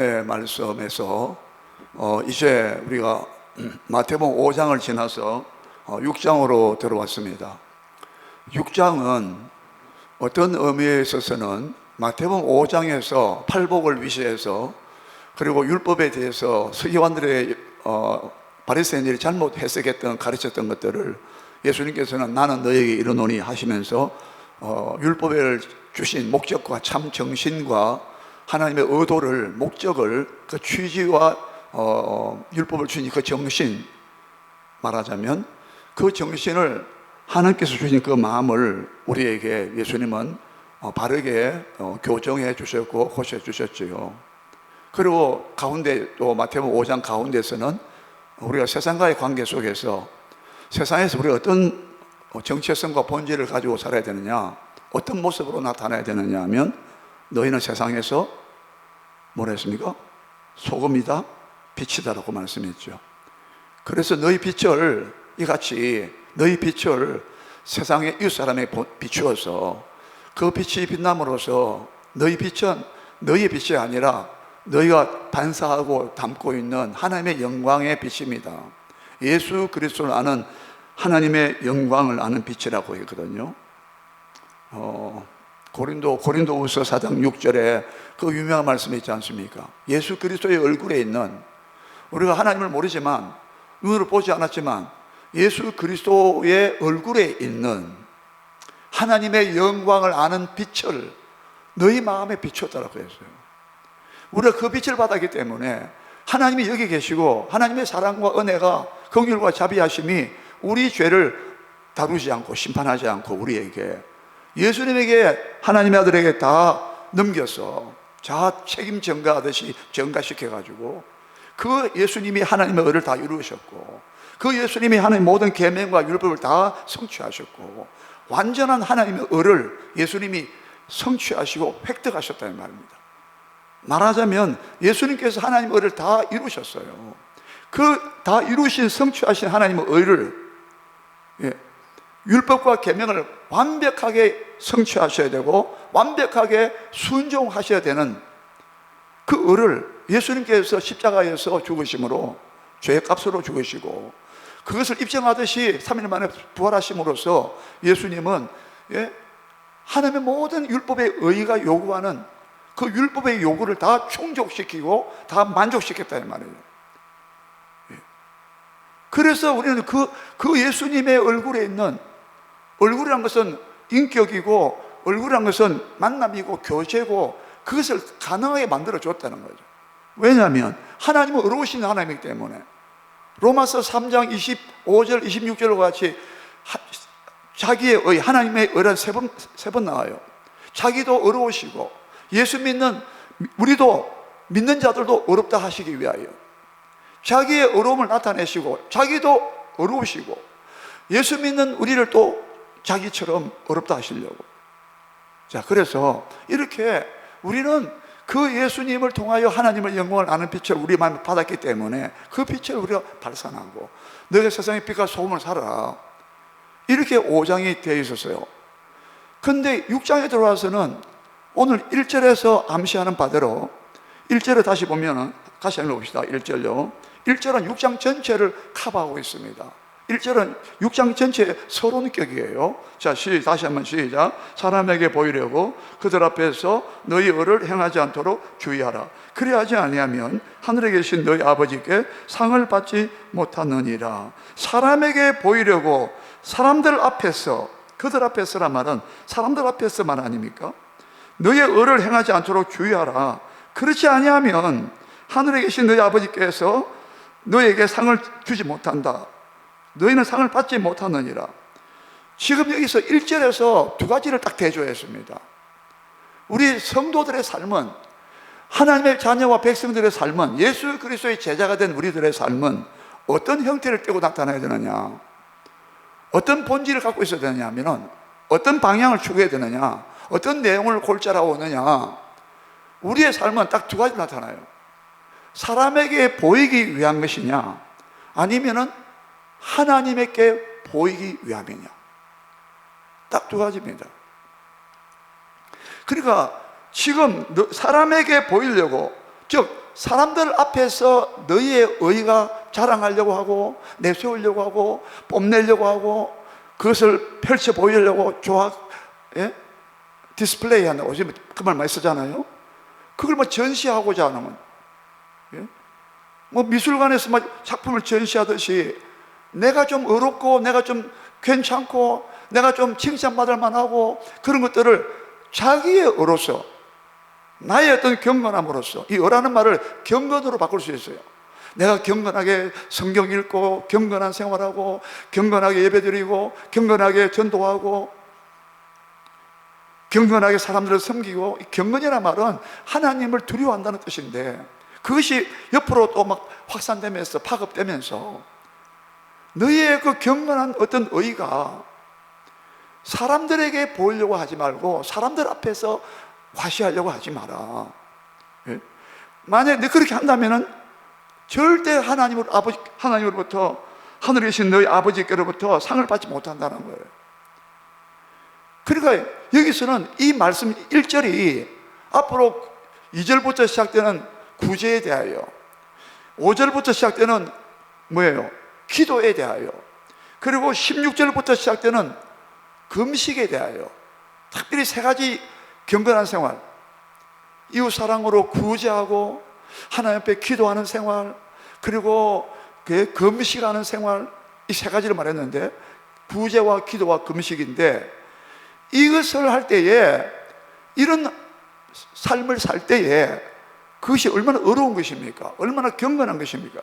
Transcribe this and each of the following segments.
말씀에서 이제 우리가 마태복음 5장을 지나서 6장으로 들어왔습니다. 6장은 어떤 의미에 있어서는 마태복음 5장에서 팔복을 위시해서 그리고 율법에 대해서 서기관들의 바리새인들이 잘못 해석했던 가르쳤던 것들을 예수님께서는 나는 너에게 이르노니 하시면서 율법을 주신 목적과 참 정신과 하나님의 의도를, 목적을, 그 취지와 율법을 주신 그 정신, 말하자면 그 정신을, 하나님께서 주신 그 마음을 우리에게 예수님은 바르게 교정해 주셨고 고쳐 주셨지요. 그리고 가운데 또 마태복음 5장 가운데서는 우리가 세상과의 관계 속에서 세상에서 우리가 어떤 정체성과 본질을 가지고 살아야 되느냐, 어떤 모습으로 나타나야 되느냐 하면 너희는 세상에서 뭐라 했습니까? 소금이다, 빛이다라고 말씀했죠. 그래서 너희 빛을 이같이 너희 빛을 세상의 이웃 사람에 비추어서 그 빛이 빛남으로써 너희 빛은 너희의 빛이 아니라 너희가 반사하고 담고 있는 하나님의 영광의 빛입니다. 예수 그리스도를 아는 하나님의 영광을 아는 빛이라고 했거든요. 고린도후서 4장 6절에 그 유명한 말씀이 있지 않습니까? 예수 그리스도의 얼굴에 있는, 우리가 하나님을 모르지만, 눈으로 보지 않았지만 예수 그리스도의 얼굴에 있는 하나님의 영광을 아는 빛을 너희 마음에 비췄다라고 했어요. 우리가 그 빛을 받았기 때문에 하나님이 여기 계시고 하나님의 사랑과 은혜가, 긍휼과 자비하심이 우리 죄를 다루지 않고 심판하지 않고 우리에게, 예수님에게, 하나님의 아들에게 다 넘겨서 자아 책임 전가하듯이 전가시켜가지고 그 예수님이 하나님의 의를 다 이루셨고 그 예수님이 하나님의 모든 계명과 율법을 다 성취하셨고 완전한 하나님의 의를 예수님이 성취하시고 획득하셨다는 말입니다. 말하자면 예수님께서 하나님의 의를 다 이루셨어요. 그 다 이루신, 성취하신 하나님의 의를, 율법과 계명을 완벽하게 성취하셔야 되고 완벽하게 순종하셔야 되는 그 의를 예수님께서 십자가에서 죽으심으로 죄값으로 죽으시고 그것을 입증하듯이 3일 만에 부활하심으로써 예수님은 하나님의 모든 율법의 의의가 요구하는 그 율법의 요구를 다 충족시키고 다 만족시켰다는 말이에요. 그래서 우리는 그 예수님의 얼굴에 있는, 얼굴이란 것은 인격이고 얼굴이란 것은 만남이고 교제고 그것을 가능하게 만들어줬다는 거죠. 왜냐하면 하나님은 의로우신 하나님이기 때문에. 로마서 3장 25절 26절과 같이 자기의 의, 하나님의 의란 세 번 나와요. 자기도 의로우시고 예수 믿는 우리도 믿는 자들도 의롭다 하시기 위하여 자기의 의로움을 나타내시고 자기도 의로우시고 예수 믿는 우리를 또 자기처럼 의롭다 하시려고. 자, 그래서 이렇게 우리는 그 예수님을 통하여 하나님의 영광을 아는 빛을 우리 마음에 받았기 때문에 그 빛을 우리가 발산하고 너희가 세상의 빛과 소금을 살아라, 이렇게 5장이 되어 있었어요. 근데 6장에 들어와서는 오늘 1절에서 암시하는 바대로 1절에 다시 보면, 다시 읽어봅시다. 1절요. 1절은 6장 전체를 커버하고 있습니다. 1절은 6장 전체의 서론격이에요. 자, 다시 한번 시작. 사람에게 보이려고 그들 앞에서 너희 의를 행하지 않도록 주의하라. 그리하지 아니하면 하늘에 계신 너희 아버지께 상을 받지 못하느니라. 사람에게 보이려고, 사람들 앞에서, 그들 앞에서란 말은 사람들 앞에서만 아닙니까? 너희의 의를 행하지 않도록 주의하라. 그렇지 아니하면 하늘에 계신 너희 아버지께서 너희에게 상을 주지 못한다. 너희는 상을 받지 못하느니라. 지금 여기서 1절에서 두 가지를 딱 대조했습니다. 우리 성도들의 삶은, 하나님의 자녀와 백성들의 삶은, 예수 그리스도의 제자가 된 우리들의 삶은 어떤 형태를 띠고 나타나야 되느냐, 어떤 본질을 갖고 있어야 되느냐 하면은 어떤 방향을 추구해야 되느냐, 어떤 내용을 골자라고 오느냐, 우리의 삶은 딱 두 가지로 나타나요. 사람에게 보이기 위한 것이냐, 아니면은 하나님에게 보이기 위함이냐. 딱 두 가지입니다. 그러니까 지금 사람에게 보이려고, 즉 사람들 앞에서 너희의 의가 자랑하려고 하고 내세우려고 하고 뽐내려고 하고 그것을 펼쳐 보이려고 디스플레이 한다고 요즘 그 말 많이 쓰잖아요. 그걸 뭐 전시하고자 하는, 뭐 미술관에서 막 작품을 전시하듯이 내가 좀 어렵고 내가 좀 괜찮고 내가 좀 칭찬받을 만하고 그런 것들을 자기의 의로서, 나의 어떤 경건함으로써, 이 의라는 말을 경건으로 바꿀 수 있어요. 내가 경건하게 성경 읽고 경건한 생활하고 경건하게 예배드리고 경건하게 전도하고 경건하게 사람들을 섬기고, 경건이라는 말은 하나님을 두려워한다는 뜻인데 그것이 옆으로 또 막 확산되면서 파급되면서 너희의 그 경건한 어떤 의가 사람들에게 보이려고 하지 말고 사람들 앞에서 과시하려고 하지 마라. 만약에 너 그렇게 한다면은 절대 하나님으로부터, 하늘에 계신 너희 아버지께로부터 상을 받지 못한다는 거예요. 그러니까 여기서는 이 말씀 1절이 앞으로 2절부터 시작되는 구제에 대하여, 5절부터 시작되는 뭐예요? 기도에 대하여, 그리고 16절부터 시작되는 금식에 대하여, 특별히 세 가지 경건한 생활, 이웃 사랑으로 구제하고 하나님 앞에 기도하는 생활, 그리고 금식하는 생활, 이 세 가지를 말했는데 구제와 기도와 금식인데, 이것을 할 때에, 이런 삶을 살 때에 그것이 얼마나 어려운 것입니까? 얼마나 경건한 것입니까?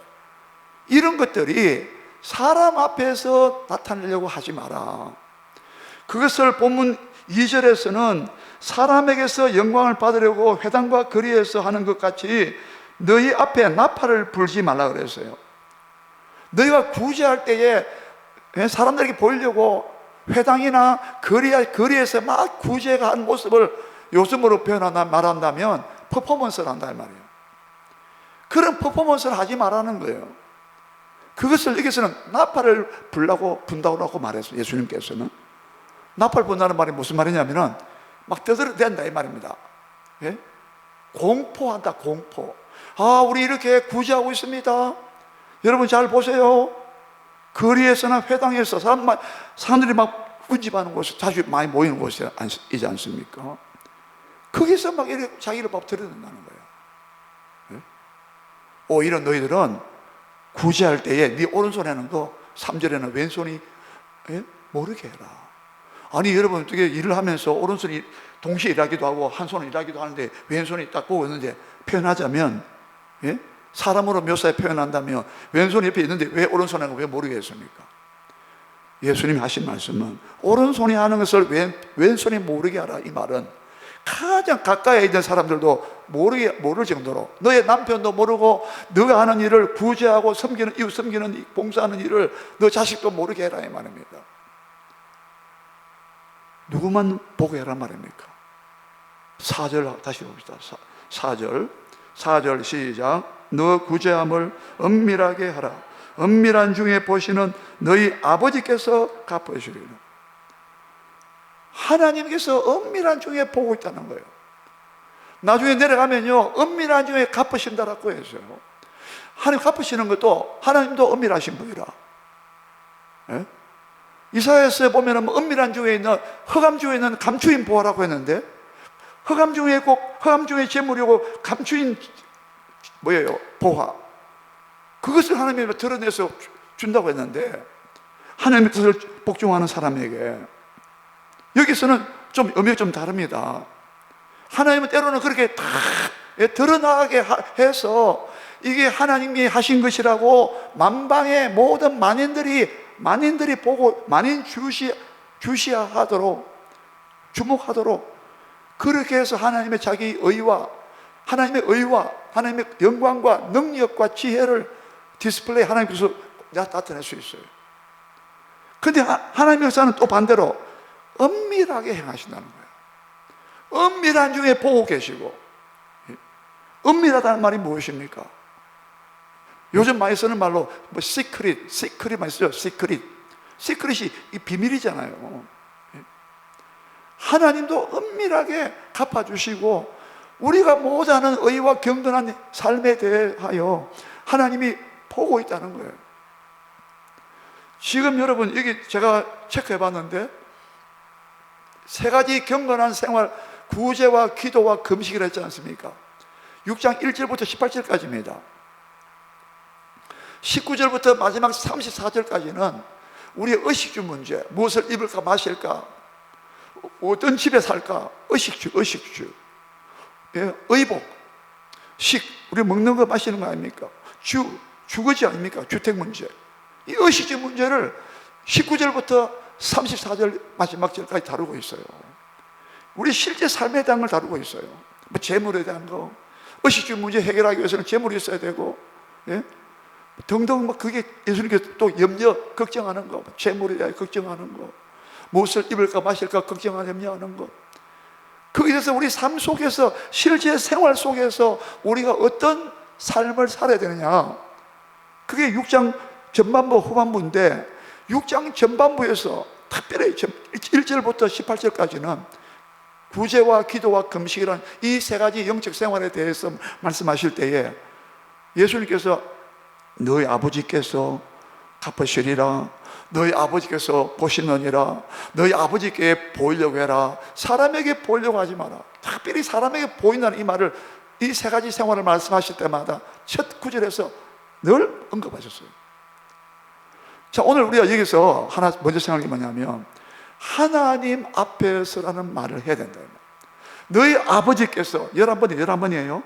이런 것들이 사람 앞에서 나타내려고 하지 마라. 그것을 본문 2절에서는 사람에게서 영광을 받으려고 회당과 거리에서 하는 것 같이 너희 앞에 나팔을 불지 말라 그랬어요. 너희가 구제할 때에 사람들에게 보이려고 회당이나 거리에서 막 구제한 모습을 요즘으로 말한다면 퍼포먼스를 한다 이 말이에요. 그런 퍼포먼스를 하지 말라는 거예요. 그것을 여기서는 나팔을 분다고 말했어요. 예수님께서는 나팔 분다는 말이 무슨 말이냐면은 막 떠들어댄다 이 말입니다. 공포한다, 공포. 우리 이렇게 구제하고 있습니다. 여러분 잘 보세요. 거리에서나 회당에서 사람들이 막 운집하는 곳, 자주 많이 모이는 곳이지 않습니까? 거기서 막 이렇게 자기를 막 드러낸다는 거예요. 오히려 너희들은 구제할 때에 네 오른손에 하는 거 3절에는 왼손이 모르게 해라. 아니 여러분 어떻게 일을 하면서 오른손이 동시에 일하기도 하고 한 손은 일하기도 하는데 왼손이 딱 보고 있는데, 표현하자면 사람으로 묘사해 표현한다면 왼손이 옆에 있는데 왜 오른손에 하는 거 왜 모르겠습니까? 예수님이 하신 말씀은 오른손이 하는 것을 왼손이 모르게 하라. 이 말은 가장 가까이 있는 사람들도 모를 정도로, 너의 남편도 모르고 너가 하는 일을 구제하고 섬기는, 이웃 섬기는, 봉사하는 일을 너 자식도 모르게 해라 이 말입니다. 누구만 보게 해라 말입니까? 4절 다시 봅시다. 4절 시작. 너 구제함을 은밀하게 하라. 은밀한 중에 보시는 너희 아버지께서 갚으시리라. 하나님께서 은밀한 중에 보고 있다는 거예요. 나중에 내려가면요 은밀한 중에 갚으신다라고 했어요. 하나님 갚으시는 것도 하나님도 은밀하신 분이라. 이사야서에 보면 은밀한 중에 있는, 흑암 중에 있는 감추인 보화라고 했는데, 흑암 중에 재물이고 감추인 뭐예요? 보화. 그것을 하나님이 드러내서 준다고 했는데, 하나님의 뜻을 복종하는 사람에게, 여기서는 좀 의미가 좀 다릅니다. 하나님은 때로는 그렇게 다 드러나게 해서 이게 하나님이 하신 것이라고 만방의 모든 만인들이 보고 만인 주시하도록, 주목하도록 그렇게 해서 하나님의 자기 의와 하나님의 영광과 능력과 지혜를 디스플레이, 하나님께서 나타낼 수 있어요. 그런데 하나님의 역사는 또 반대로 은밀하게 행하신다는 거예요. 은밀한 중에 보고 계시고. 은밀하다는 말이 무엇입니까? 요즘 많이 쓰는 말로 시크릿 많이 쓰죠. 시크릿이 비밀이잖아요. 하나님도 은밀하게 갚아주시고 우리가 모자는 의와 경건한 삶에 대하여 하나님이 보고 있다는 거예요. 지금 여러분 여기 제가 체크해 봤는데 세 가지 경건한 생활, 구제와 기도와 금식을 했지 않습니까? 6장 1절부터 18절까지입니다 19절부터 마지막 34절까지는 우리의 의식주 문제, 무엇을 입을까 마실까, 어떤 집에 살까, 의식주, 예, 의복, 식, 우리 먹는 거 마시는 거 아닙니까? 주거지 아닙니까? 주택 문제. 이 의식주 문제를 19절부터 34절 마지막 절까지 다루고 있어요. 우리 실제 삶에 대한 걸 다루고 있어요. 뭐 재물에 대한 거, 의식주 문제 해결하기 위해서는 재물이 있어야 되고, 예? 등등 뭐 그게 예수님께서 또 염려, 걱정하는 거, 재물에 대해 걱정하는 거, 무엇을 입을까 마실까 걱정하는 염려하는 거. 거기에 대해서 우리 삶 속에서 실제 생활 속에서 우리가 어떤 삶을 살아야 되느냐, 그게 6장 전반부 후반부인데 6장 전반부에서 특별히 1절부터 18절까지는 구제와 기도와 금식이라는 이 세 가지 영적 생활에 대해서 말씀하실 때에 예수님께서 너희 아버지께서 갚으시리라, 너희 아버지께서 보시느니라, 너희 아버지께 보이려고 해라, 사람에게 보이려고 하지 마라. 특별히 사람에게 보인다는 이 말을, 이 세 가지 생활을 말씀하실 때마다 첫 구절에서 늘 언급하셨어요. 자, 오늘 우리가 여기서 하나 먼저 생각한 게 뭐냐면 하나님 앞에서라는 말을 해야 된다. 너희 아버지께서 11번이에요.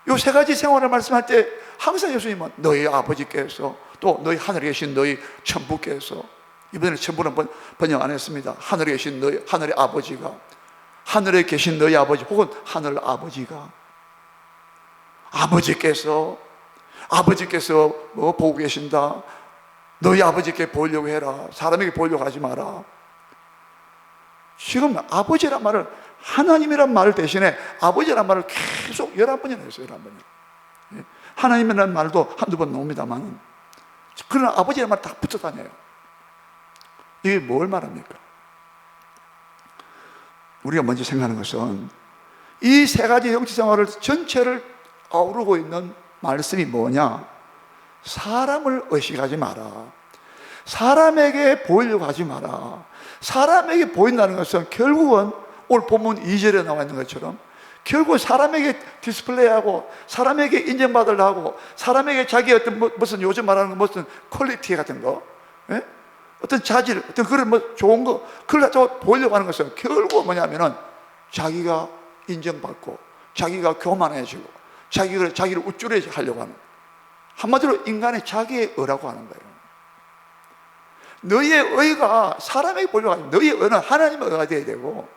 이 세 가지 생활을 말씀할 때 항상 예수님은 너희 아버지께서, 또 너희 하늘에 계신 너희 천부께서, 이번에는 천부는 번역 안 했습니다. 하늘에 계신 너희 하늘의 아버지가, 하늘에 계신 너희 아버지 혹은 하늘 아버지가, 아버지께서 뭐 보고 계신다, 너희 아버지께 보이려고 해라, 사람에게 보이려고 하지 마라. 지금 아버지란 말을, 하나님이란 말을 대신에 아버지란 말을 계속 11번이나 했어요. 11번이나. 하나님이라는 말도 한두 번 나옵니다만, 그러나 아버지란 말 다 붙어 다녀요. 이게 뭘 말합니까? 우리가 먼저 생각하는 것은 이 세 가지 영적 생활을 전체를 아우르고 있는 말씀이 뭐냐? 사람을 의식하지 마라, 사람에게 보이려고 하지 마라. 사람에게 보인다는 것은 결국은 오늘 본문 2절에 나와 있는 것처럼 결국 사람에게 디스플레이하고 사람에게 인정받으려고, 사람에게 자기 어떤 무슨 요즘 말하는 무슨 퀄리티 같은 거, 예? 어떤 자질, 어떤 그런 뭐 좋은 거, 그걸 가지고 보이려고 하는 것은 결국 뭐냐면은 자기가 인정받고 자기가 교만해지고 자기를 우쭐해 하려고 하는, 한마디로 인간의 자기의 의라고 하는 거예요. 너희의 의가 사람에게 보이려고 하지, 너희의 의는 하나님의 의가 되어야 되고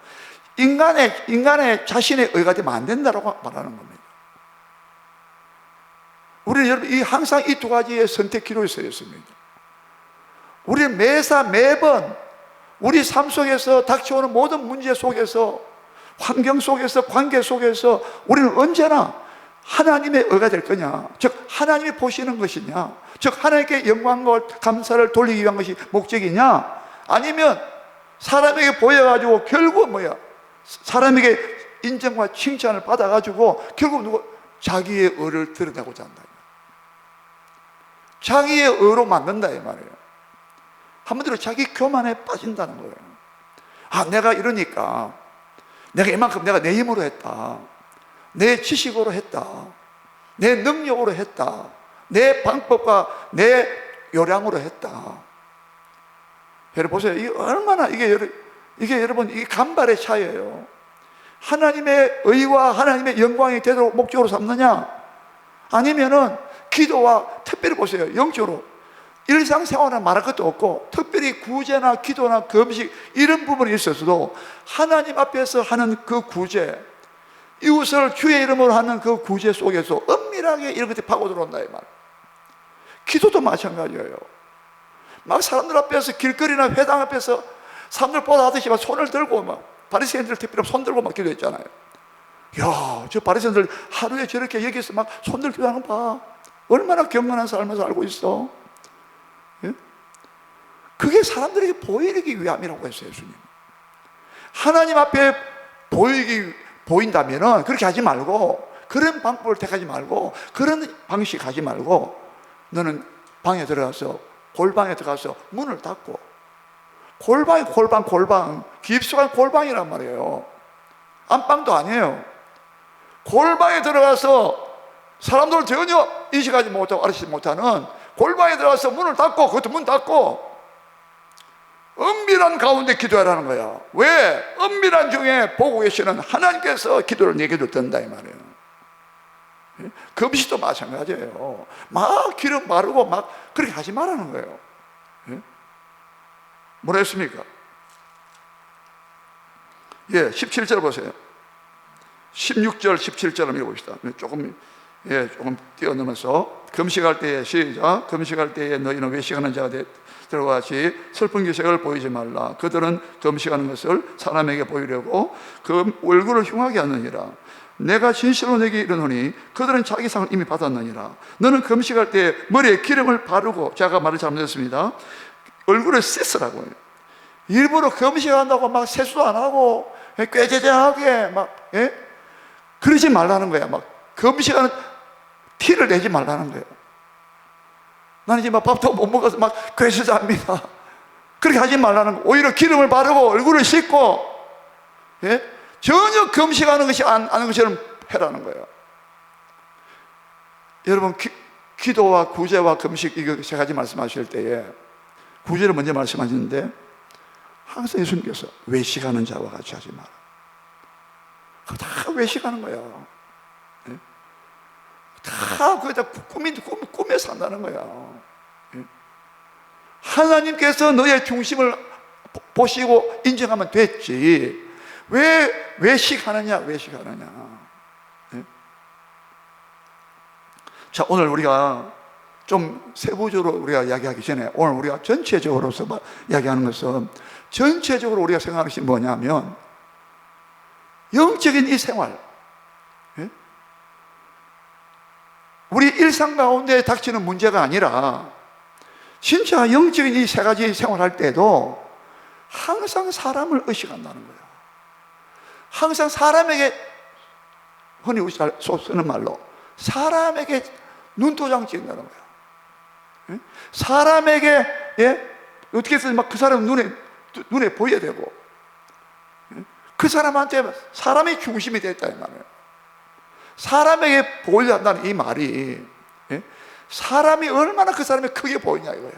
인간의 자신의 의가 되면 안 된다고 말하는 겁니다. 우리는 여러분 항상 이 두 가지의 선택기로 서 있습니다. 우리는 매번 우리 삶 속에서 닥쳐오는 모든 문제 속에서, 환경 속에서, 관계 속에서 우리는 언제나 하나님의 의가 될 거냐, 즉 하나님이 보시는 것이냐, 즉 하나님께 영광과 감사를 돌리기 위한 것이 목적이냐, 아니면 사람에게 보여가지고 결국 뭐야, 사람에게 인정과 칭찬을 받아가지고 결국 자기의 의를 드러내고자 한다, 자기의 의로 만든다 이 말이에요. 한마디로 자기 교만에 빠진다는 거예요. 아, 내가 이러니까, 내가 이만큼 내가 내 힘으로 했다, 내 지식으로 했다, 내 능력으로 했다, 내 방법과 내 요량으로 했다. 여러분 보세요. 이게 얼마나 이게 여러분 이게 간발의 차이예요. 하나님의 의와 하나님의 영광이 되도록 목적으로 삼느냐, 아니면은 기도와, 특별히 보세요, 영적으로 일상생활은 말할 것도 없고 특별히 구제나 기도나 금식 이런 부분이 있어서도 하나님 앞에서 하는 그 구제, 이웃을 주의 이름으로 하는 그 구제 속에서 은밀하게 이런 것들이 파고 들어온다 이 말. 기도도 마찬가지예요. 막 사람들 앞에서, 길거리나 회당 앞에서 사람들 보다 하듯이 막 손을 들고, 막 바리새인들 특별히 손 들고 막 기도했잖아요. 야, 저 바리새인들 하루에 저렇게 여기서 막 손들 기도하는 거 봐. 얼마나 경건한 삶을 살고 있어. 예? 그게 사람들에게 보이기 위함이라고 했어요, 예수님. 하나님 앞에 보인다면은 그렇게 하지 말고, 그런 방법을 택하지 말고, 그런 방식 하지 말고, 너는 방에 들어가서, 골방에 들어가서 문을 닫고, 골방, 깊숙한 골방이란 말이에요. 안방도 아니에요. 골방에 들어가서 사람들 전혀 인식하지 못하고 알아채지 못하는 골방에 들어가서 문을 닫고, 그것도 문 닫고 은밀한 가운데 기도하라는 거야. 왜? 은밀한 중에 보고 계시는 하나님께서 기도를 내게 듣는다 이 말이에요. 금식도 마찬가지예요. 막 기름 바르고 막 그렇게 하지 말라는 거예요. 뭐라 했습니까? 17절 보세요. 16절, 17절 한번 읽어봅시다. 조금 뛰어넘어서. 금식할 때에, 시작. 금식할 때에 너희는 외식하는 자가 들과 같이 슬픈 기색을 보이지 말라. 그들은 금식하는 것을 사람에게 보이려고 그 얼굴을 흉하게 하느니라. 내가 진실로 내게 이르노니 그들은 자기 상을 이미 받았느니라. 너는 금식할 때 머리에 기름을 바르고, 제가 말을 잘못했습니다. 얼굴을 씻으라고요. 일부러 금식한다고 막 세수도 안 하고 꾀죄죄하게 막 그러지 말라는 거야. 막 금식하는 티를 내지 말라는 거예요. 나는 이제 막 밥도 못 먹어서 막 꾀죄죄합니다. 그렇게 하지 말라는 거예요. 오히려 기름을 바르고 얼굴을 씻고 전혀 금식하는 것이 아는 것처럼 해라는 거예요. 여러분, 기도와 구제와 금식, 이거 세 가지 말씀하실 때에 구제를 먼저 말씀하시는데 항상 예수님께서 외식하는 자와 같이 하지 마라. 다 외식하는 거야. 다 그다 꿈에 산다는 거야. 하나님께서 너의 중심을 보시고 인정하면 됐지. 왜 외식하느냐? 자, 오늘 우리가 좀 세부적으로 우리가 이야기하기 전에, 오늘 우리가 전체적으로서 이야기하는 것은, 전체적으로 우리가 생각하는 것이 뭐냐면 영적인 이 생활, 우리 일상 가운데 닥치는 문제가 아니라 진짜 영적인 이 세 가지 생활할 때도 항상 사람을 의식한다는 거예요. 항상 사람에게, 흔히 우리 쓰는 말로 사람에게 눈도장 찍는다는 거예요. 사람에게 어떻게 해서 막 그 사람 눈에 보여야 되고, 그 사람한테 사람의 중심이 됐다 이 말이에요. 사람에게 보여야 한다는 이 말이 사람이 얼마나 그 사람이 크게 보이냐 이거야.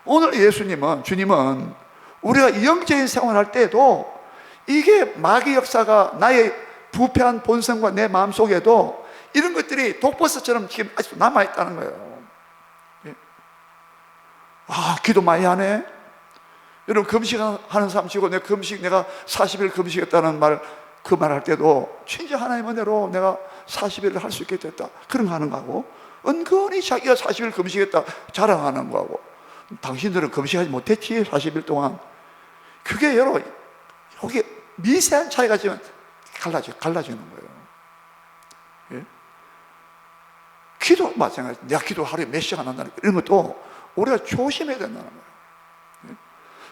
오늘 주님은 우리가 영적인 생활할 때도 이게 마귀 역사가 나의 부패한 본성과 내 마음속에도 이런 것들이 독버섯처럼 지금 아직도 남아있다는 거예요. 기도 많이 하네. 여러분, 금식하는 사람 치고 내가 40일 금식했다는 그 말 할 때도 진짜 하나님 은혜로 내가 40일을 할 수 있게 됐다, 그런 거 하는 거하고, 은근히 자기가 40일 금식했다 자랑하는 거하고, 당신들은 금식하지 못했지 40일 동안. 그게 여러분, 여기 미세한 차이가 지금 갈라지는 거예요. 기도 마찬가지. 내가 기도 하루에 몇 시간 한다는 이런 것도 우리가 조심해야 된다는 거예요.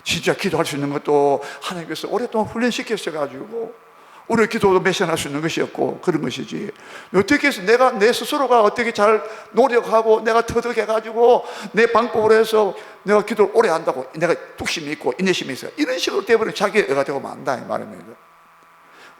진짜 기도할 수 있는 것도 하나님께서 오랫동안 훈련시켰어가지고 우리가 기도도 몇 시간 할 수 있는 것이었고 그런 것이지, 어떻게 해서 내 스스로가 어떻게 잘 노력하고 내가 터득해가지고 내 방법으로 해서 내가 기도를 오래 한다고 내가 뚝심이 있고 인내심이 있어요, 이런 식으로 되어버리면 자기가 되고 만다 이 말입니다.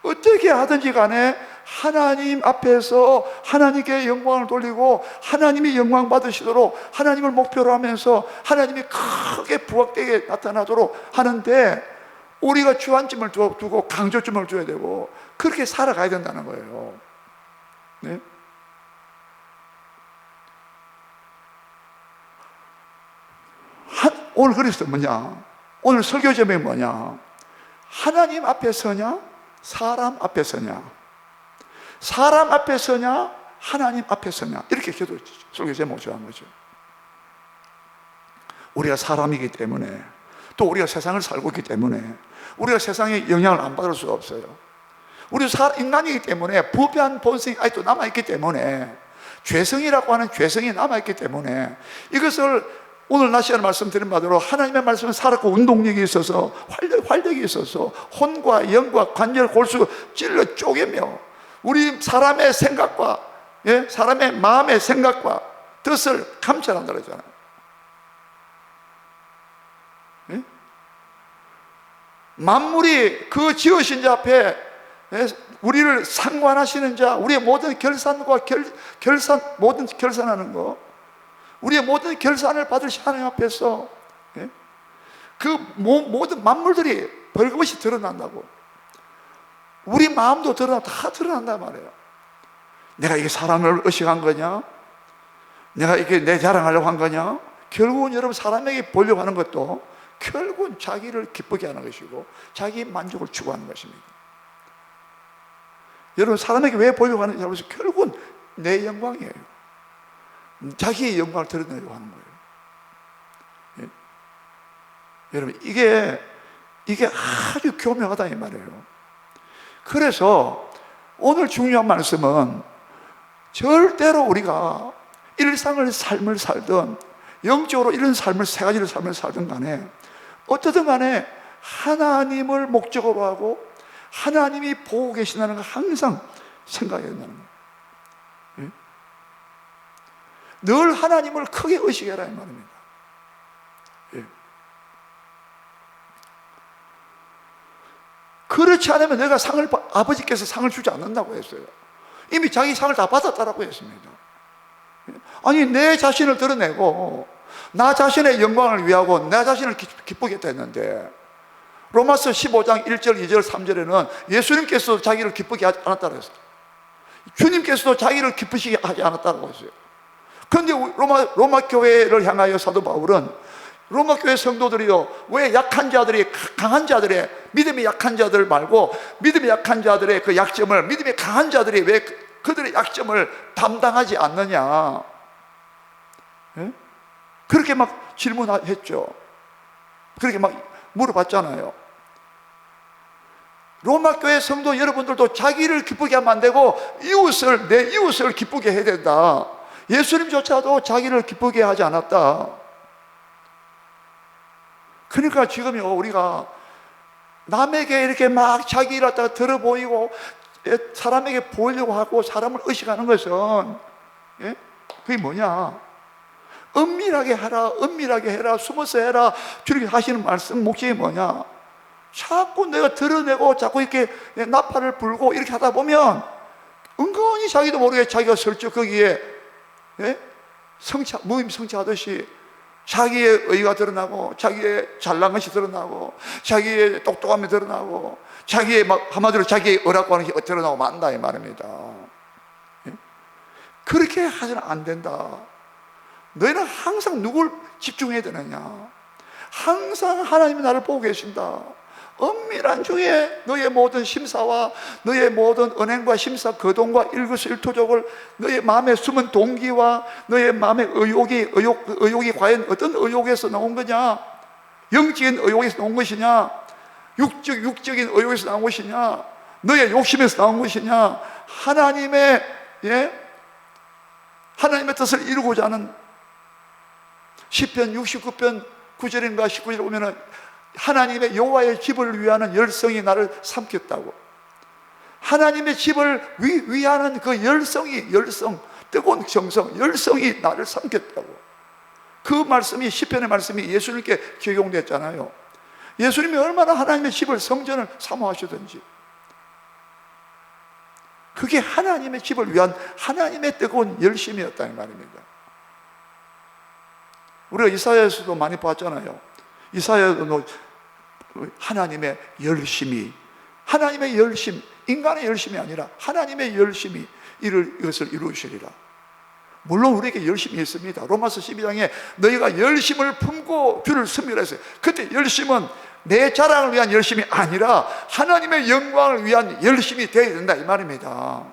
어떻게 하든지 간에 하나님 앞에서 하나님께 영광을 돌리고 하나님이 영광 받으시도록 하나님을 목표로 하면서 하나님이 크게 부각되게 나타나도록 하는데, 우리가 주안점을 두고 강조점을 줘야 되고 그렇게 살아가야 된다는 거예요. 네? 오늘 그래서 뭐냐? 오늘 설교 제목이 뭐냐? 하나님 앞에 서냐? 사람 앞에 서냐? 사람 앞에 서냐? 하나님 앞에 서냐? 이렇게 기도 설교 제목을 정한 거죠. 우리가 사람이기 때문에, 또 우리가 세상을 살고 있기 때문에 우리가 세상에 영향을 안 받을 수가 없어요. 우리 인간이기 때문에 부패한 본성이 아직도 남아있기 때문에, 죄성이라고 하는 죄성이 남아있기 때문에 이것을 오늘 낮 시간에 말씀드린 바대로 하나님의 말씀은 살았고 운동력이 있어서 활력이 있어서 혼과 영과 관절 골수 찔러 쪼개며 우리 사람의 생각과 사람의 마음의 생각과 뜻을 감찰한다 그러잖아요. 만물이 그 지으신 자 앞에 우리를 상관하시는 자, 우리의 모든 결산과 모든 결산하는 거, 우리의 모든 결산을 받으신 하나님 앞에서 그 모든 만물들이 벌거벗이 드러난다고. 우리 마음도 다 드러난단 말이에요. 내가 이게 사람을 의식한 거냐? 내가 이게 내 자랑하려고 한 거냐? 결국은 여러분 사람에게 보려고 하는 것도 결국은 자기를 기쁘게 하는 것이고 자기 만족을 추구하는 것입니다. 여러분 사람에게 왜 보려고 하는지 알아보세요. 결국은 내 영광이에요. 자기의 영광을 드러내려고 하는 거예요. 여러분 이게 아주 교묘하다 이 말이에요. 그래서 오늘 중요한 말씀은 절대로 우리가 삶을 살든 영적으로 이런 세 가지의 삶을 살든 간에 어떻든 간에 하나님을 목적으로 하고 하나님이 보고 계신다는 걸 항상 생각해야 된다는 거예요. 늘 하나님을 크게 의식해라 이 말입니다. 그렇지 않으면 내가 아버지께서 상을 주지 않는다고 했어요. 이미 자기 상을 다 받았다라고 했습니다. 아니 내 자신을 드러내고 나 자신의 영광을 위하고 나 자신을 기쁘게 했는데 로마서 15장 1절 2절 3절에는 예수님께서도 자기를 기쁘게 하지 않았다고 했어요. 주님께서도 자기를 기쁘시게 하지 않았다고 했어요. 그런데 로마 교회를 향하여 사도 바울은 로마 교회 성도들이요, 왜 약한 자들이 강한 자들의 믿음이 약한 자들 말고 믿음이 약한 자들의 그 약점을 믿음이 강한 자들이 왜 그들의 약점을 담당하지 않느냐, 그렇게 막 질문했죠. 그렇게 막 물어봤잖아요. 로마 교회 성도 여러분들도 자기를 기쁘게 하면 안 되고 내 이웃을 기쁘게 해야 된다. 예수님조차도 자기를 기쁘게 하지 않았다. 그러니까 지금요, 우리가 남에게 이렇게 막 자기 일을 갖다가 들어 보이고 사람에게 보이려고 하고 사람을 의식하는 것은 그게 뭐냐? 은밀하게 해라, 숨어서 해라. 주님이 하시는 말씀 목적이 뭐냐? 자꾸 내가 드러내고 자꾸 이렇게 나팔을 불고 이렇게 하다 보면 은근히 자기도 모르게 자기가 슬쩍 거기에 무임 성취하듯이 자기의 의가 드러나고 자기의 잘난 것이 드러나고 자기의 똑똑함이 드러나고 자기의 한마디로 자기의 의라고 하는 게 드러나고 만다 이 말입니다. 그렇게 하지는 안 된다. 너희는 항상 누굴 집중해야 되느냐? 항상 하나님이 나를 보고 계신다. 은밀한 중에 너의 모든 심사와 너의 모든 은행과 심사, 거동과 일거수일투족을 너의 마음에 숨은 동기와 너의 마음의 의욕이 과연 어떤 의욕에서 나온 거냐? 영적인 의욕에서 나온 것이냐? 육적인 의욕에서 나온 것이냐? 너의 욕심에서 나온 것이냐? 하나님의 뜻을 이루고자 하는 시편 69편 9절인가 19절에 보면은 하나님의 여호와의 집을 위하는 열성이 나를 삼켰다고. 하나님의 집을 위하는 그 열성, 뜨거운 정성, 열성이 나를 삼켰다고. 그 말씀이 시편의 말씀이 예수님께 적용됐잖아요. 예수님이 얼마나 하나님의 집을 성전을 사모하시든지 그게 하나님의 집을 위한 하나님의 뜨거운 열심이었다 이 말입니다. 우리가 이사야에서도 많이 봤잖아요. 이사야도 하나님의 열심이, 하나님의 열심, 인간의 열심이 아니라 하나님의 열심이 이것을 이루시리라. 물론 우리에게 열심이 있습니다. 로마서 12장에 너희가 열심을 품고 주를 섬기라했어요. 그때 열심은 내 자랑을 위한 열심이 아니라 하나님의 영광을 위한 열심이 되어야 된다 이 말입니다.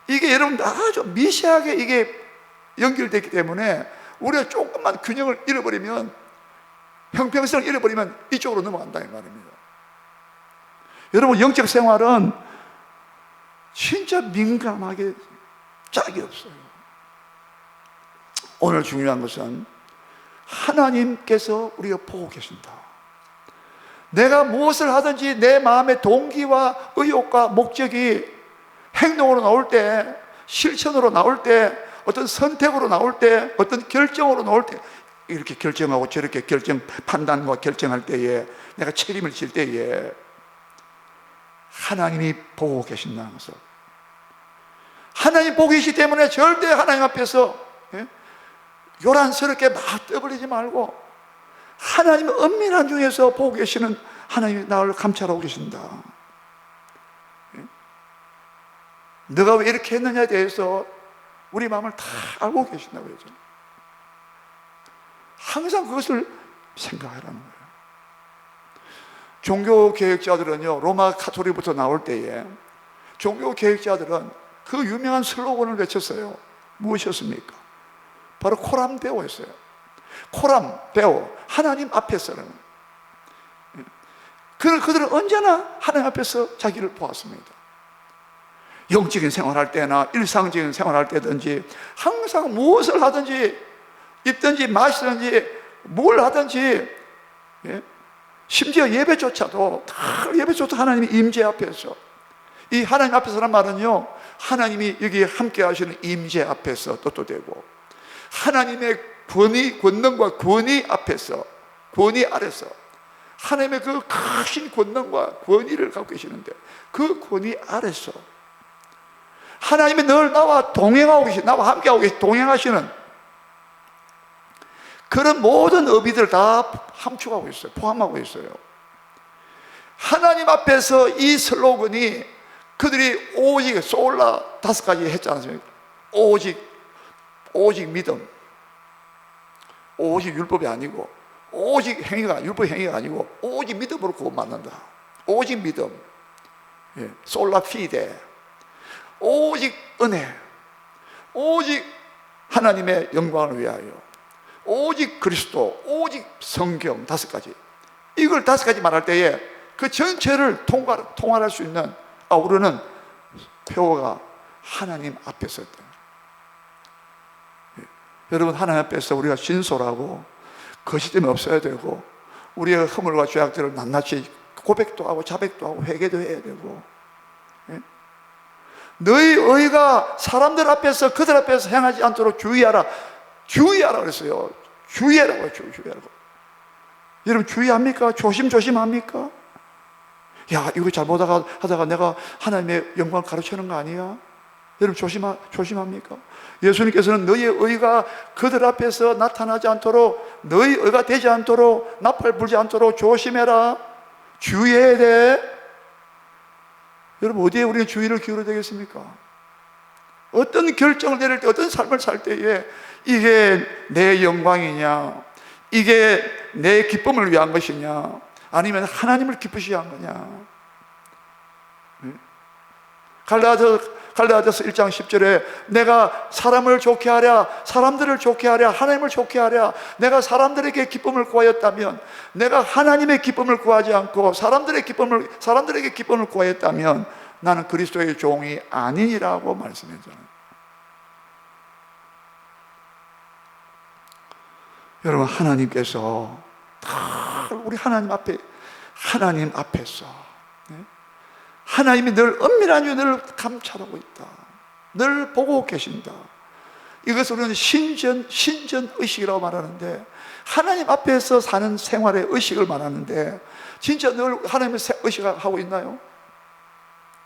이게 여러분 아주 미세하게 이게 연결되기 때문에 우리가 조금만 균형을 잃어버리면, 형평성을 잃어버리면 이쪽으로 넘어간다 이 말입니다. 여러분 영적 생활은 진짜 민감하게 짝이 없어요. 오늘 중요한 것은 하나님께서 우리가 보고 계신다. 내가 무엇을 하든지 내 마음의 동기와 의욕과 목적이 행동으로 나올 때, 실천으로 나올 때, 어떤 선택으로 나올 때, 어떤 결정으로 나올 때, 이렇게 결정하고 저렇게 판단과 결정할 때에, 내가 책임을 질 때에 하나님이 보고 계신다는 것을, 하나님 보고 계시기 때문에 절대 하나님 앞에서 요란스럽게 막 떠벌리지 말고, 하나님의 은밀한 중에서 보고 계시는 하나님이 나를 감찰하고 계신다. 너가 왜 이렇게 했느냐에 대해서 우리 마음을 다 알고 계신다고 그러죠. 항상 그것을 생각하라는 거예요. 종교 개혁자들은요, 로마 카톨릭부터 나올 때에 종교 개혁자들은 그 유명한 슬로건을 외쳤어요. 무엇이었습니까? 바로 코람 데오였어요. 코람 데오, 하나님 앞에서는. 그들은 언제나 하나님 앞에서 자기를 보았습니다. 영적인 생활할 때나 일상적인 생활할 때든지 항상 무엇을 하든지, 입든지 마시든지 뭘 하든지, 심지어 예배조차도 하나님의 임재 앞에서, 이 하나님 앞에서란 말은요, 하나님이 여기 함께 하시는 임재 앞에서 뜻도되고, 하나님의 권능과 권위 앞에서, 권위 아래서 하나님의 그 크신 권능과 권위를 갖고 계시는데, 그 권위 아래서 하나님이 늘 나와 동행하고 계시, 나와 함께하고 계시, 동행하시는 그런 모든 의미들을 다 함축하고 있어요. 포함하고 있어요. 하나님 앞에서 이 슬로건이, 그들이 오직 솔라 5가지 했지 않습니까? 오직 믿음, 오직 율법이 아니고, 오직 행위가, 율법 행위가 아니고 오직 믿음으로 구원 받는다. 오직 믿음, 솔라 피데, 오직 은혜, 오직 하나님의 영광을 위하여, 오직 그리스도, 오직 성경 5가지. 이걸 5가지 말할 때에 그 전체를 통할할 수 있는 우리는 표어가 하나님 앞에서 있다. 여러분, 하나님 앞에서 우리가 진솔하고 거짓됨이 없어야 되고, 우리의 허물과 죄악들을 낱낱이 고백도 하고 자백도 하고 회개도 해야 되고, 너희 의가 사람들 앞에서, 그들 앞에서 행하지 않도록 주의하라. 주의하라 그랬어요. 주의하라고, 주의하라고. 여러분, 주의합니까? 조심합니까? 야, 이거 잘못하다가 내가 하나님의 영광을 가르치는 거 아니야? 여러분, 조심합니까? 예수님께서는 너희의 의가 그들 앞에서 나타나지 않도록, 너희 의가 되지 않도록, 나팔 불지 않도록 조심해라. 주의해야 돼. 여러분, 어디에 우리가 주의를 기울여야 되겠습니까? 어떤 결정을 내릴 때, 어떤 삶을 살 때에 이게 내 영광이냐, 이게 내 기쁨을 위한 것이냐, 아니면 하나님을 기쁘시게 한 거냐. 갈라디아서 1장 10절에 내가 사람을 좋게 하랴, 사람들을 좋게 하랴, 하나님을 좋게 하랴, 내가 사람들에게 기쁨을 구하였다면, 내가 하나님의 기쁨을 구하지 않고 사람들에게 기쁨을 구하였다면 나는 그리스도의 종이 아니니라고 말씀했잖아요. 여러분, 하나님께서 우리 하나님 앞에서 하나님이 늘 은밀한 늘 감찰하고 있다. 늘 보고 계신다. 이것을 우리는 신전 의식이라고 말하는데, 하나님 앞에서 사는 생활의 의식을 말하는데, 진짜 늘 하나님의 의식을 하고 있나요?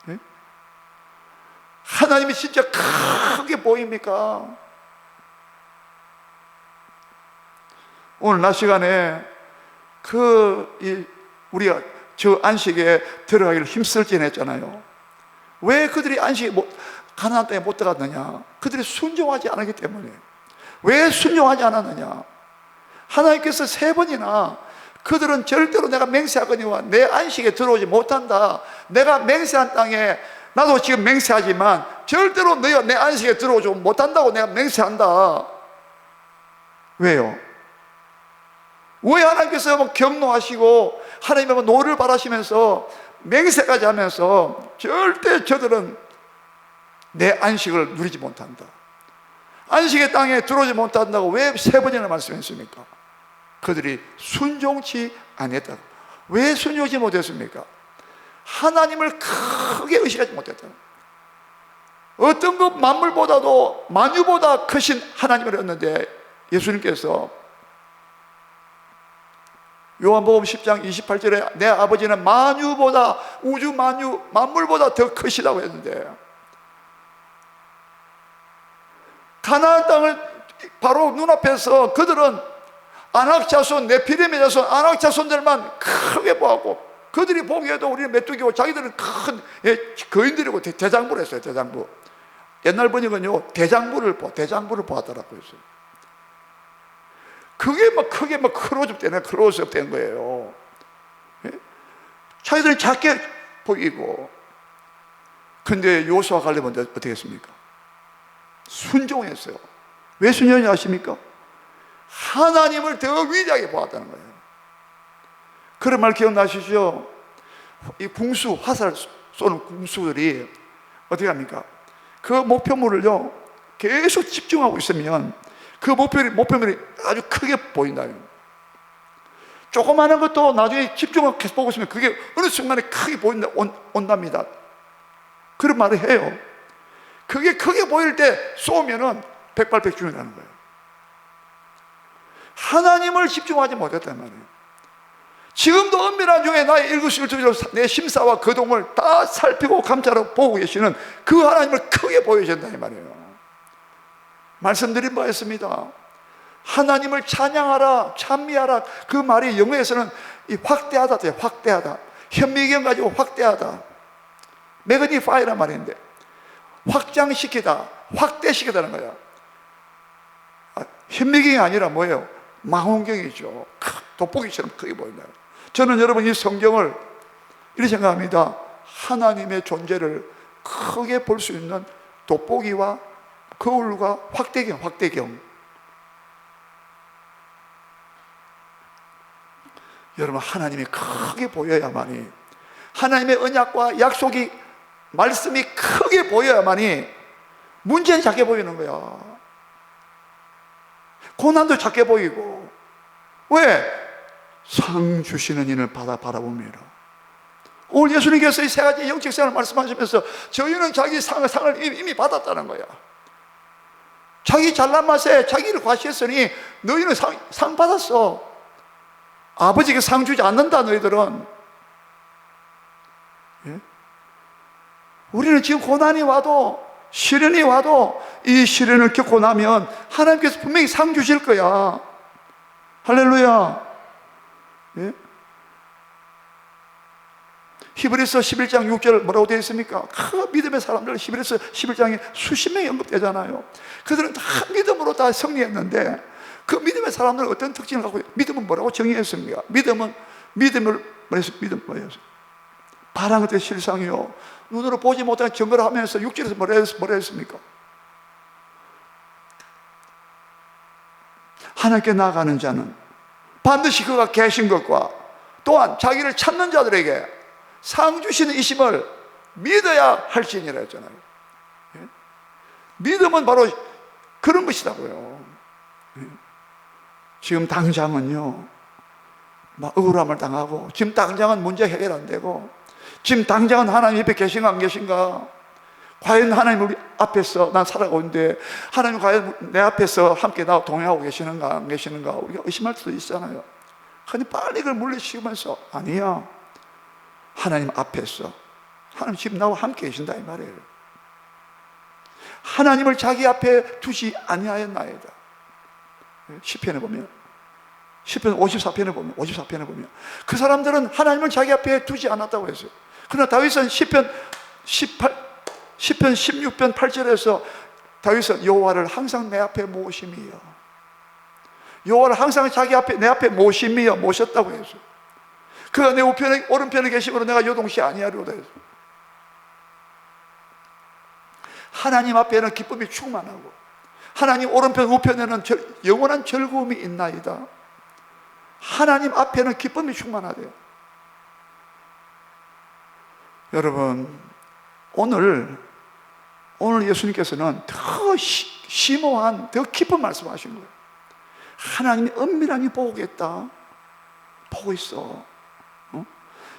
네? 하나님이 진짜 크게 보입니까? 오늘 낮 시간에 우리가 저 안식에 들어가기를 힘쓸진 했잖아요. 왜 그들이 안식에 가나안 땅에 못 들어갔느냐? 그들이 순종하지 않았기 때문에. 왜 순종하지 않았느냐? 하나님께서 3번이나 그들은 절대로 내가 맹세하거니와 내 안식에 들어오지 못한다. 내가 맹세한 땅에, 나도 지금 맹세하지만 절대로 너희가 내 안식에 들어오지 못한다고 내가 맹세한다. 왜요? 왜 하나님께서 경노하시고 하나님의 노를 바라시면서 맹세까지 하면서 절대 저들은 내 안식을 누리지 못한다, 안식의 땅에 들어오지 못한다고 왜 3번이나 말씀했습니까? 그들이 순종치 아니했다. 왜 순종치 못했습니까? 하나님을 크게 의식하지 못했다. 어떤 것 만물보다도 만유보다 크신 하나님을 얻는데 예수님께서 요한복음 10장 28절에 내 아버지는 만유보다 우주 만유 만물보다 더 크시다고 했는데 가나안 땅을 바로 눈앞에서 그들은 아낙 자손 네피림의 자손 아낙 자손들만 크게 보았고 그들이 보기에도 우리는 메뚜기고 자기들은 큰 거인들이고 대장부를 했어요. 대장부. 옛날 번역은요 대장부를 보았더라고요. 그게 막 크게 막 클로즈업 된 거예요. 자기들은 작게 보이고. 근데 요수아 갈렙은 어떻게 했습니까? 순종했어요. 왜 순종했는지 아십니까? 하나님을 더 위대하게 보았다는 거예요. 그런 말 기억나시죠? 이 궁수, 화살 쏘는 궁수들이 어떻게 합니까? 그 목표물을요 계속 집중하고 있으면 그 목표물이 아주 크게 보인다. 조그마한 것도 나중에 집중하고 계속 보고 있으면 그게 어느 순간에 크게 온답니다. 그런 말을 해요. 그게 크게 보일 때 쏘면은 백발백중이라는 거예요. 하나님을 집중하지 못했단 말이에요. 지금도 은밀한 중에 나의 일거수일투족으로 내 심사와 거동을 다 살피고 감찰하고 보고 계시는 그 하나님을 크게 보여준다 이 말이에요. 말씀드린 바 있습니다. 하나님을 찬양하라, 찬미하라. 그 말이 영어에서는 이 확대하다 돼요. 확대하다. 현미경 가지고 확대하다. 매그니파이란 말인데 확장시키다, 확대시키다는 거야. 현미경이 아니라 뭐예요? 망원경이죠. 돋보기처럼 크게 보인다. 저는 여러분 이 성경을 이렇게 생각합니다. 하나님의 존재를 크게 볼 수 있는 돋보기와 거울과 확대경. 여러분 하나님이 크게 보여야만이, 하나님의 언약과 약속이 말씀이 크게 보여야만이 문제는 작게 보이는 거야. 고난도 작게 보이고. 왜? 상 주시는 이를 바라봅니다. 오늘 예수님께서 이 세 가지 영적 생활을 말씀하시면서 저희는 자기 상을 이미 받았다는 거야. 자기 잘난 맛에 자기를 과시했으니 너희는 상 받았어. 아버지가 상 주지 않는다 너희들은. 예? 우리는 지금 고난이 와도, 시련이 와도 이 시련을 겪고 나면 하나님께서 분명히 상 주실 거야. 할렐루야. 예? 히브리서 11장 6절 뭐라고 되어 있습니까? 믿음의 사람들 히브리서 11장에 수십 명이 언급되잖아요. 그들은 다 믿음으로 다 승리했는데 그 믿음의 사람들은 어떤 특징을 갖고 믿음은 뭐라고 정의했습니까? 믿음은 뭐예요? 바라는 것의 실상이요 눈으로 보지 못한 증거를 하면서 6절에서 뭐라 했습니까? 하나님께 나아가는 자는 반드시 그가 계신 것과 또한 자기를 찾는 자들에게 상 주시는 이심을 믿어야 할지니라 했잖아요. 예? 믿음은 바로 그런 것이라고요. 예? 지금 당장은요 막 억울함을 당하고, 지금 당장은 문제 해결 안 되고, 지금 당장은 하나님 옆에 계신가 안 계신가, 과연 하나님 우리 앞에서 난 살아가는데 하나님 과연 내 앞에서 함께 나와 동행하고 계시는가 안 계시는가 우리가 의심할 수도 있잖아요. 근데 빨리 그걸 물리치면서 아니야, 하나님 앞에서 하나님 지금 나와 함께 계신다 이 말이에요. 하나님을 자기 앞에 두지 아니하였나이다. 시편에 보면, 시편 54편에 보면 그 사람들은 하나님을 자기 앞에 두지 않았다고 했어요. 그러나 다윗은 시편 16편 8절에서 다윗은 여호와를 항상 내 앞에 모심이여, 여호와를 항상 자기 앞에 내 앞에 모심이여 모셨다고 했어요. 그가 내 오른편에 계심으로 내가 요동치 아니하리로다 했어요. 하나님 앞에는 기쁨이 충만하고 하나님 오른편 우편에는 영원한 즐거움이 있나이다. 하나님 앞에는 기쁨이 충만하대요. 여러분 오늘 예수님께서는 더 심오한 더 깊은 말씀을 하신 거예요. 하나님이 엄밀하게 보고 있다. 보고 있어.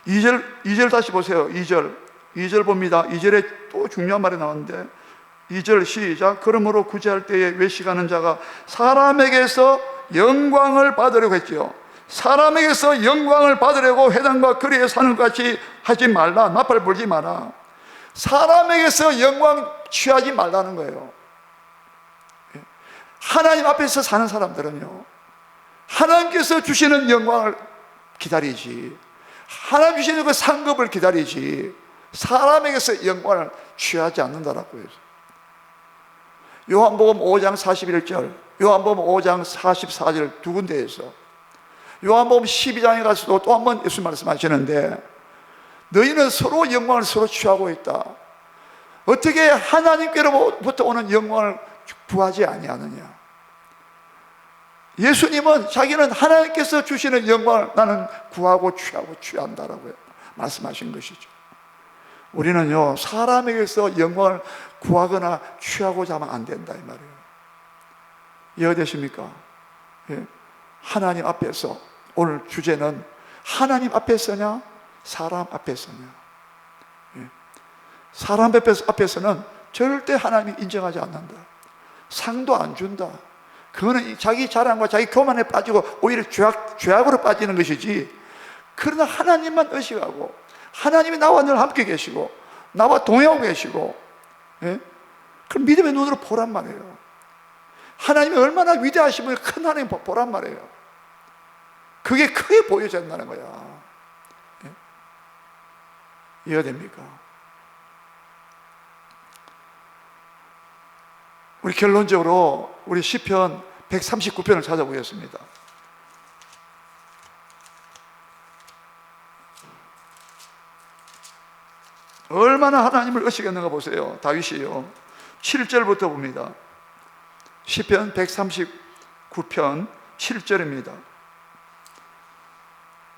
2절 다시 보세요. 2절 봅니다. 2절에 또 중요한 말이 나오는데 2절 시작. 그러므로 구제할 때에 외식하는 자가 사람에게서 영광을 받으려고 했지요. 사람에게서 영광을 받으려고 회당과 거리에 사는 것 같이 하지 말라. 나팔 불지 마라. 사람에게서 영광 취하지 말라는 거예요. 하나님 앞에서 사는 사람들은요, 하나님께서 주시는 영광을 기다리지, 하나님 주시는 그 상급을 기다리지, 사람에게서 영광을 취하지 않는다라고 해서. 요한복음 5장 41절, 요한복음 5장 44절 두 군데에서, 요한복음 12장에 가서도 또 한 번 예수 말씀하시는데, 너희는 서로 영광을 서로 취하고 있다. 어떻게 하나님께로부터 오는 영광을 구하지 아니하느냐. 예수님은 자기는 하나님께서 주시는 영광을 나는 구하고 취하고 취한다라고 말씀하신 것이죠. 우리는요, 사람에게서 영광을 구하거나 취하고자 하면 안 된다 이 말이에요. 이해되십니까? 예. 하나님 앞에서, 오늘 주제는 하나님 앞에서냐 사람 앞에서냐. 예. 사람 앞에서는 절대 하나님이 인정하지 않는다. 상도 안 준다. 그거는 자기 자랑과 자기 교만에 빠지고 오히려 죄악으로 빠지는 것이지. 그러나 하나님만 의식하고 하나님이 나와 늘 함께 계시고 나와 동행하고 계시고, 예? 그럼 믿음의 눈으로 보란 말이에요. 하나님이 얼마나 위대하시면 큰 하나님 보란 말이에요. 그게 크게 보여진다는 거야. 예? 이해가 됩니까? 우리 결론적으로 우리 시편 139편을 찾아보겠습니다. 얼마나 하나님을 의식했는가 보세요. 다윗이요, 7절부터 봅니다. 시편 139편 7절입니다.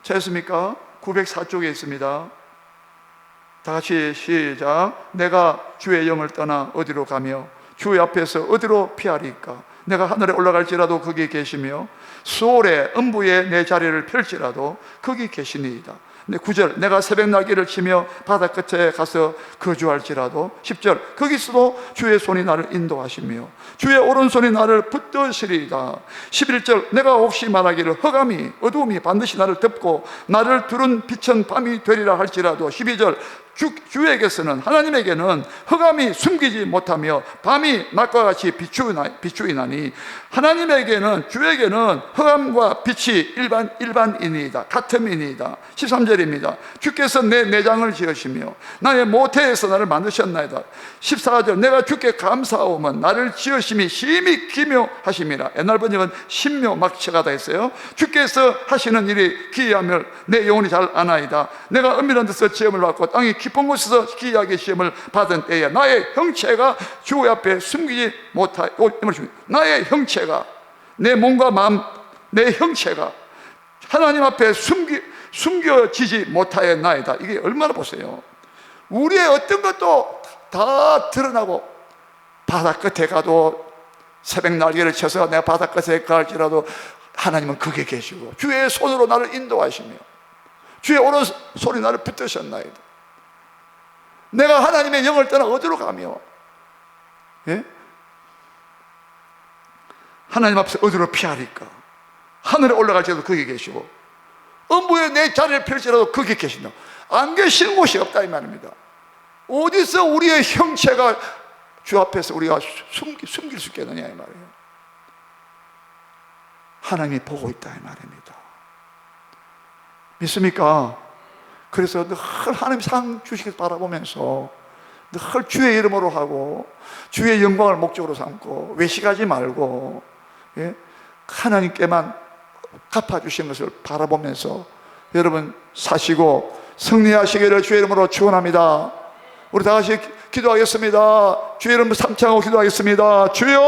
찾았습니까? 904쪽에 있습니다. 다 같이 시작. 내가 주의 영을 떠나 어디로 가며 주의 앞에서 어디로 피하리까? 내가 하늘에 올라갈지라도 거기 계시며 수월의 음부에 내 자리를 펼지라도 거기 계시니이다. 9절, 내가 새벽 날개를 치며 바다 끝에 가서 거주할지라도. 10절, 거기서도 주의 손이 나를 인도하시며 주의 오른손이 나를 붙드시리이다. 11절, 내가 혹시 말하기를 흑암이 어두움이 반드시 나를 덮고 나를 두른 빛은 밤이 되리라 할지라도. 12절, 주에게서는, 하나님에게는 흑암이 숨기지 못하며 밤이 낮과 같이 비추이나니 하나님에게는, 주에게는 흑암과 빛이 일반이니이다, 같음이니이다. 13절입니다. 주께서 내 내장을 지으시며 나의 모태에서 나를 만드셨나이다. 14절, 내가 주께 감사하오면 나를 지으심이 심히 기묘하심이라. 옛날 번역은 신묘막체가다 했어요. 주께서 하시는 일이 기이함을 내 영혼이 잘 아나이다. 내가 은밀한 데서 시험을 받고 땅이 깊은 곳에서 기이하게 시험을 받은 때에 나의 형체가 주 앞에 숨기지 못하고, 나의 형체가, 내 몸과 마음, 내 형체가 하나님 앞에 숨겨지지 못하였나이다. 이게 얼마나, 보세요. 우리의 어떤 것도 다 드러나고, 바다 끝에 가도 새벽 날개를 쳐서 내가 바다 끝에 갈지라도 하나님은 거기에 계시고 주의 손으로 나를 인도하시며 주의 오른손이 나를 붙드셨나이다. 내가 하나님의 영을 떠나 어디로 가며, 예? 하나님 앞에서 어디로 피하리까? 하늘에 올라갈지라도 거기 계시고 음부에 내 자리를 펼지라도 거기 계신다. 안 계시는 곳이 없다 이 말입니다. 어디서 우리의 형체가 주 앞에서 우리가 숨길 수 있겠느냐 이 말이에요. 하나님이 보고 있다 이 말입니다. 믿습니까? 그래서 늘 하나님 상 주시길 바라보면서 늘 주의 이름으로 하고 주의 영광을 목적으로 삼고 외식하지 말고, 예? 하나님께만 갚아주신 것을 바라보면서 여러분 사시고 승리하시기를 주의 이름으로 축원합니다. 우리 다 같이 기도하겠습니다. 주의 이름으로 삼창하고 기도하겠습니다. 주여!